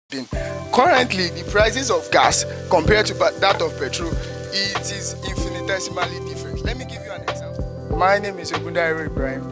been. Currently, the prices of gas compared to that of petrol, it is infinitesimally different. Let me give you an example. My name is Ibrahim.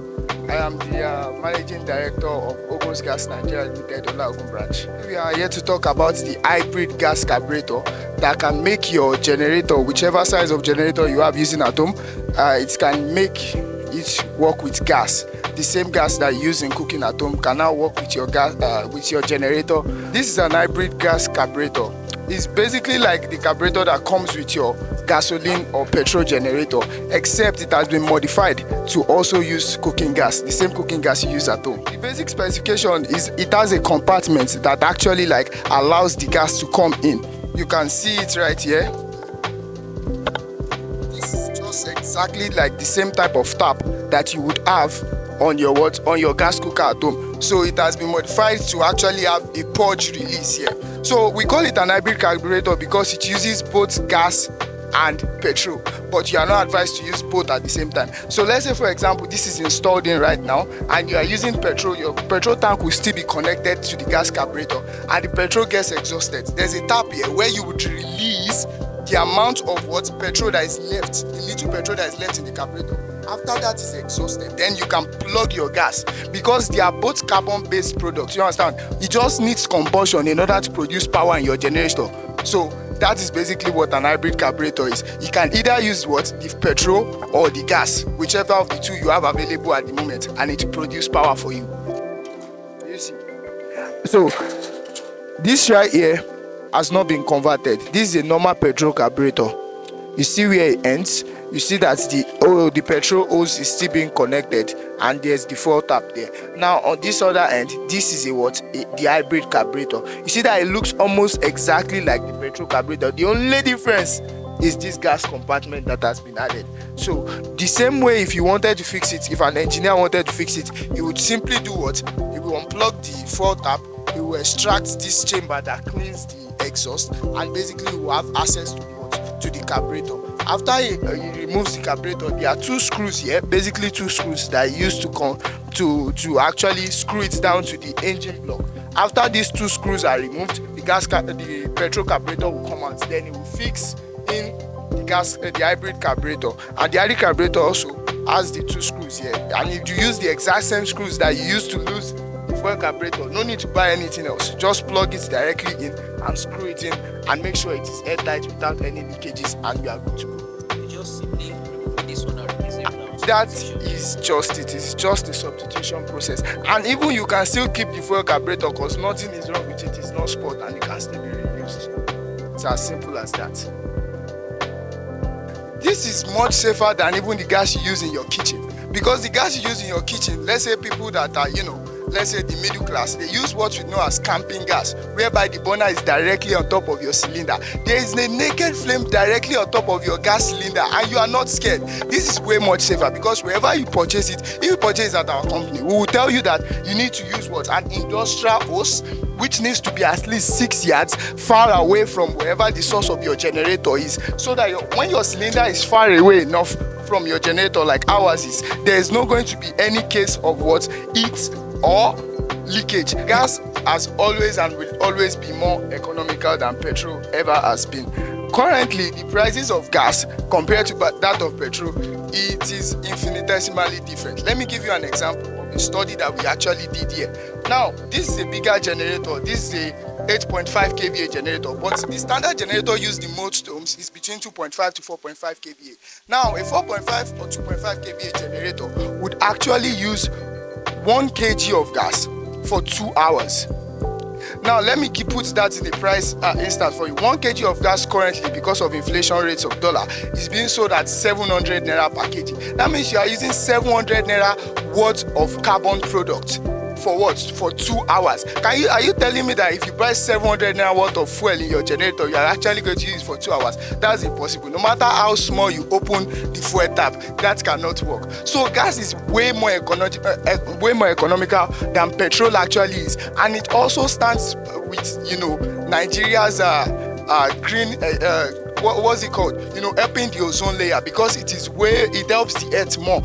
I am the managing director of Ogos Gas Nigeria Limited Olaogun branch. We are here to talk about the hybrid gas carburetor that can make your generator, whichever size of generator you have using at home, it can make it work with gas. The same gas that you use in cooking at home can now work with your gas, with your generator. This is an hybrid gas carburetor. It's basically like the carburetor that comes with your gasoline or petrol generator, except it has been modified to also use cooking gas, the same cooking gas you use at home. The basic specification is it has a compartment that actually allows the gas to come in. You can see it right here. This is just exactly like the same type of tap that you would have on your gas cooker at home. So it has been modified to actually have a purge release here. So we call it an hybrid carburetor because it uses both gas and petrol, but you are not advised to use both at the same time. So let's say, for example, this is installed in right now and you are using petrol. Your petrol tank will still be connected to the gas carburetor and the petrol gets exhausted. There's a tap here where you would release the amount of petrol that is left, the little petrol that is left in the carburetor. After that is exhausted, then you can plug your gas, because they are both carbon-based products. You understand? It just needs combustion in order to produce power in your generator. So that is basically what an hybrid carburetor is. You can either use the petrol or the gas, whichever of the two you have available at the moment, and it will produce power for you. You see? So this right here has not been converted. This is a normal petrol carburetor. You see where it ends? You see that the petrol hose is still being connected and there's the fuel tap there. Now on this other end, this is the hybrid carburetor. You see that it looks almost exactly like the petrol carburetor. The only difference is this gas compartment that has been added. So the same way, if you wanted to fix it, if an engineer wanted to fix it, he would simply do what? He will unplug the fuel tap, he will extract this chamber that cleans the exhaust, and basically he will have access to the carburetor. After he removes the carburetor, there are two screws here, basically two screws that he used to actually screw it down to the engine block. After these two screws are removed, the petrol carburetor will come out. Then he will fix in the hybrid carburetor, and the hybrid carburetor also has the two screws here. And if you use the exact same screws that you used to lose the fuel carburetor, no need to buy anything else. Just plug it directly in and screw it in, and make sure it is airtight without any leakages, and you are good to go. That is just it. It's just a substitution process, and even you can still keep the fuel carburetor because nothing is wrong with it. It's not spoiled and it can still be reused. It's as simple as that. This is much safer than even the gas you use in your kitchen, because the gas you use in your kitchen, let's say people that are let's say the middle class, they use what we know as camping gas, whereby the burner is directly on top of your cylinder. There is a naked flame directly on top of your gas cylinder and you are not scared. This is way much safer, because wherever you purchase it, if you purchase it at our company, we will tell you that you need to use an industrial hose, which needs to be at least 6 yards far away from wherever the source of your generator is, so that when your cylinder is far away enough from your generator like ours is, there is not going to be any case of heat or leakage. Gas has always and will always be more economical than petrol ever has been. Currently, the prices of gas compared to that of petrol, it is infinitesimally different. Let me give you an example of a study that we actually did here. Now, this is a bigger generator. This is a 8.5 kVA generator, but the standard generator used in most homes is between 2.5 to 4.5 kVA. Now, a 4.5 or 2.5 kVA generator would actually use 1 kg of gas for 2 hours. Now let me put that in a price instance for you. 1 kg of gas currently, because of inflation rates of dollar, is being sold at 700 naira per kg. That means you are using 700 naira worth of carbon product for what? For 2 hours. Are you telling me that if you buy 700 naira worth of fuel in your generator, you are actually going to use it for 2 hours? That's impossible. No matter how small you open the fuel tap, that cannot work. So gas is way more economical than petrol actually is, and it also stands with Nigeria's green what's it called? Helping the ozone layer, because it helps the earth more.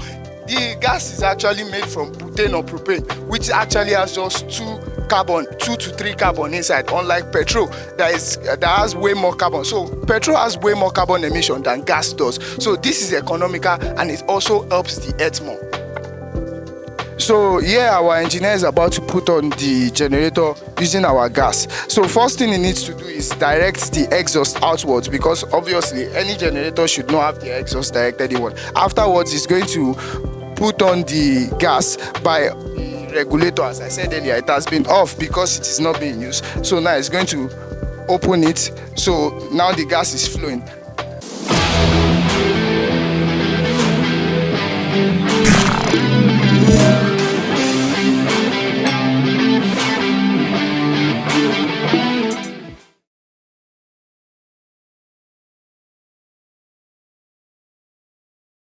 The gas is actually made from butane or propane, which actually has just two carbon, 2 to 3 carbon inside, unlike petrol that has way more carbon. So petrol has way more carbon emission than gas does. So this is economical, and it also helps the earth more. So here our engineer is about to put on the generator using our gas. So first thing he needs to do is direct the exhaust outwards, because obviously any generator should not have the exhaust directed inward. Afterwards, he's going to put on the gas by the regulator. As I said earlier, it has been off because it is not being used. So now it's going to open it. So now the gas is flowing.